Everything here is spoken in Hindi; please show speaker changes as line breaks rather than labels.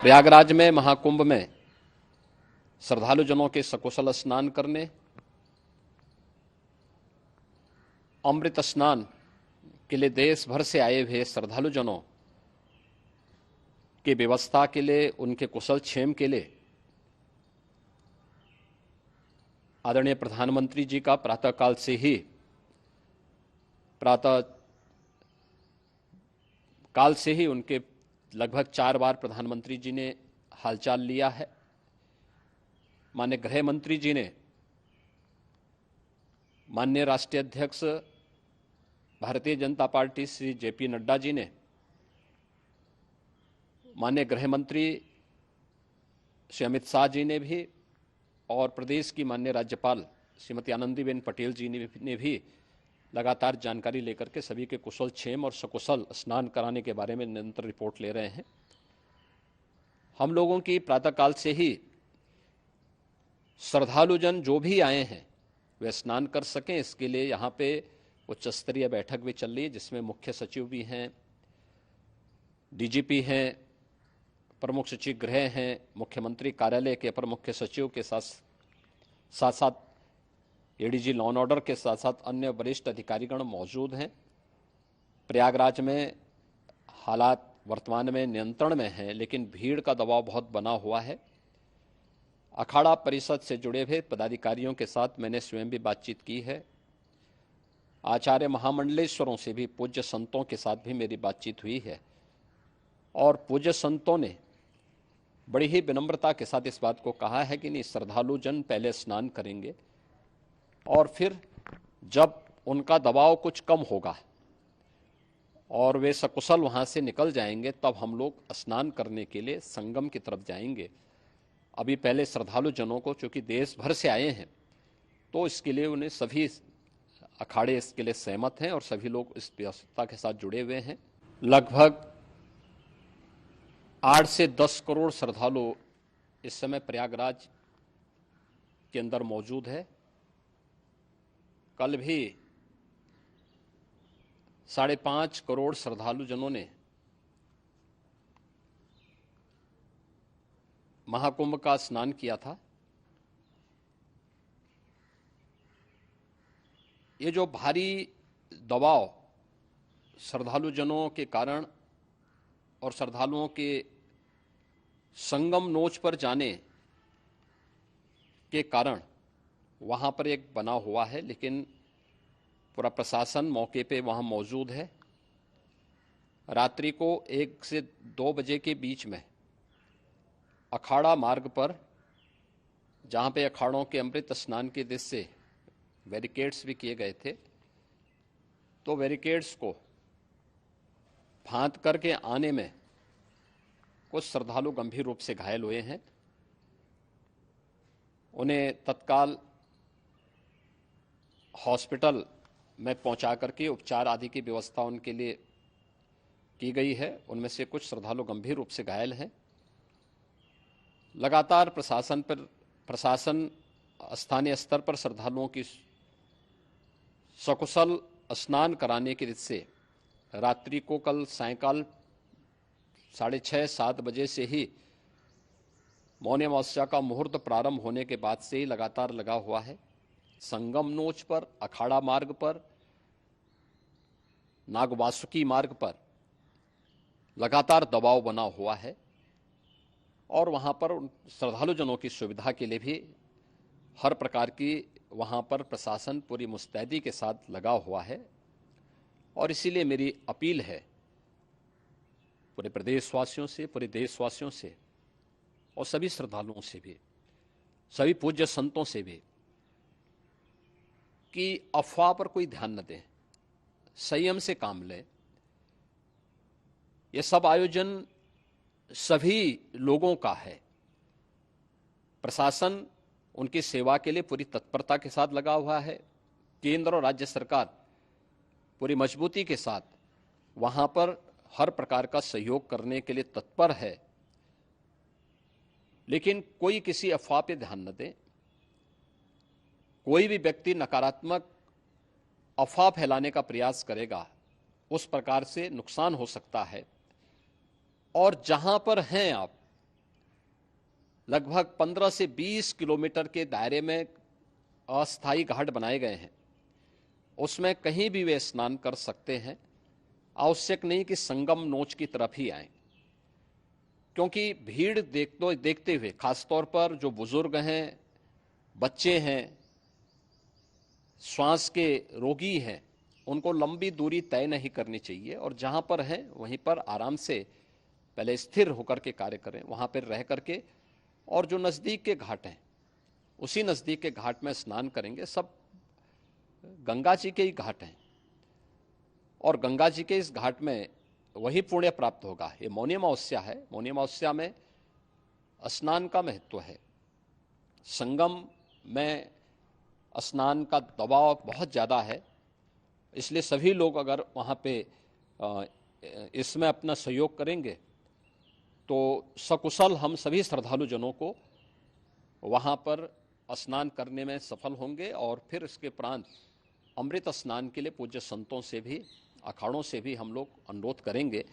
प्रयागराज में महाकुंभ में श्रद्धालु जनों के सकुशल स्नान करने, अमृत स्नान के लिए देश भर से आए हुए श्रद्धालु जनों की व्यवस्था के लिए, उनके कुशल क्षेम के लिए आदरणीय प्रधानमंत्री जी का प्रातःकाल से ही उनके लगभग 4 बार प्रधानमंत्री जी ने हालचाल लिया है। माननीय गृह मंत्री जी ने, माननीय राष्ट्रीय अध्यक्ष भारतीय जनता पार्टी श्री जेपी नड्डा जी ने, माननीय गृह मंत्री श्री अमित शाह जी ने भी, और प्रदेश की माननीय राज्यपाल श्रीमती आनंदीबेन पटेल जी ने भी लगातार जानकारी लेकर के सभी के कुशल क्षेम और सकुशल स्नान कराने के बारे में निरंतर रिपोर्ट ले रहे हैं। हम लोगों की प्रातःकाल से ही श्रद्धालुजन जो भी आए हैं वे स्नान कर सकें, इसके लिए यहाँ पे उच्च स्तरीय बैठक भी चल रही है, जिसमें मुख्य सचिव भी हैं, डीजीपी हैं, प्रमुख सचिव गृह हैं, मुख्यमंत्री कार्यालय के अपर मुख्य सचिव के साथ साथ एडीजी लॉ एंड ऑर्डर के साथ साथ अन्य वरिष्ठ अधिकारीगण मौजूद हैं। प्रयागराज में हालात वर्तमान में नियंत्रण में हैं, लेकिन भीड़ का दबाव बहुत बना हुआ है। अखाड़ा परिषद से जुड़े हुए पदाधिकारियों के साथ मैंने स्वयं भी बातचीत की है। आचार्य महामंडलेश्वरों से भी, पूज्य संतों के साथ भी मेरी बातचीत हुई है, और पूज्य संतों ने बड़ी ही विनम्रता के साथ इस बात को कहा है कि नहीं, श्रद्धालु जन पहले स्नान करेंगे और फिर जब उनका दबाव कुछ कम होगा और वे सकुशल वहाँ से निकल जाएंगे, तब हम लोग स्नान करने के लिए संगम की तरफ जाएंगे। अभी पहले श्रद्धालु जनों को, चूँकि देश भर से आए हैं, तो इसके लिए उन्हें सभी अखाड़े इसके लिए सहमत हैं और सभी लोग इस व्यवस्था के साथ जुड़े हुए हैं। लगभग 8 से 10 करोड़ श्रद्धालु इस समय प्रयागराज के अंदर मौजूद है। कल भी 5.5 करोड़ श्रद्धालु जनों ने महाकुंभ का स्नान किया था। ये जो भारी दबाव श्रद्धालु जनों के कारण और श्रद्धालुओं के संगम नोच पर जाने के कारण वहाँ पर एक बना हुआ है, लेकिन पूरा प्रशासन मौके पे वहाँ मौजूद है। रात्रि को 1 से 2 बजे के बीच में अखाड़ा मार्ग पर, जहाँ पे अखाड़ों के अमृत स्नान के दृश्य से बैरिकेड्स भी किए गए थे, तो बैरिकेड्स को फांद करके आने में कुछ श्रद्धालु गंभीर रूप से घायल हुए हैं। उन्हें तत्काल हॉस्पिटल में पहुंचा करके उपचार आदि की व्यवस्था उनके लिए की गई है। उनमें से कुछ श्रद्धालु गंभीर रूप से घायल हैं। लगातार प्रशासन स्थानीय स्तर पर श्रद्धालुओं की सकुशल स्नान कराने के दृष्टि से रात्रि को कल सायंकाल 6:30-7 बजे से ही मौनी अमावस्या का मुहूर्त प्रारंभ होने के बाद से ही लगातार लगा हुआ है। संगम नोच पर, अखाड़ा मार्ग पर, नागवासुकी मार्ग पर लगातार दबाव बना हुआ है, और वहाँ पर श्रद्धालु जनों की सुविधा के लिए भी हर प्रकार की वहाँ पर प्रशासन पूरी मुस्तैदी के साथ लगा हुआ है। और इसीलिए मेरी अपील है पूरे प्रदेशवासियों से, पूरे देशवासियों से और सभी श्रद्धालुओं से भी, सभी पूज्य संतों से भी, कि अफवाह पर कोई ध्यान न दें, संयम से काम लें। ये सब आयोजन सभी लोगों का है। प्रशासन उनकी सेवा के लिए पूरी तत्परता के साथ लगा हुआ है। केंद्र और राज्य सरकार पूरी मजबूती के साथ वहां पर हर प्रकार का सहयोग करने के लिए तत्पर है, लेकिन कोई किसी अफवाह पे ध्यान न दे। कोई भी व्यक्ति नकारात्मक अफवाह फैलाने का प्रयास करेगा, उस प्रकार से नुकसान हो सकता है। और जहां पर हैं आप, लगभग 15 से 20 किलोमीटर के दायरे में अस्थायी घाट बनाए गए हैं। उसमें कहीं भी वे स्नान कर सकते हैं। आवश्यक नहीं कि संगम नोच की तरफ ही आएं, क्योंकि भीड़ देखते हुए खासतौर पर जो बुजुर्ग हैं, बच्चे हैं, श्वास के रोगी हैं, उनको लंबी दूरी तय नहीं करनी चाहिए और जहां पर हैं वहीं पर आराम से पहले स्थिर होकर के कार्य करें, वहां पर रह करके, और जो नज़दीक के घाट हैं उसी नज़दीक के घाट में स्नान करेंगे। सब गंगा जी के ही घाट हैं और गंगा जी के इस घाट में वही पुण्य प्राप्त होगा। ये मौनी अमावस्या है, मौनी अमावस्या में स्नान का महत्व है। संगम में स्नान का दबाव बहुत ज़्यादा है, इसलिए सभी लोग अगर वहाँ पे इसमें अपना सहयोग करेंगे तो सकुशल हम सभी श्रद्धालु जनों को वहाँ पर स्नान करने में सफल होंगे और फिर इसके उपरांत अमृत स्नान के लिए पूज्य संतों से भी, अखाड़ों से भी हम लोग अनुरोध करेंगे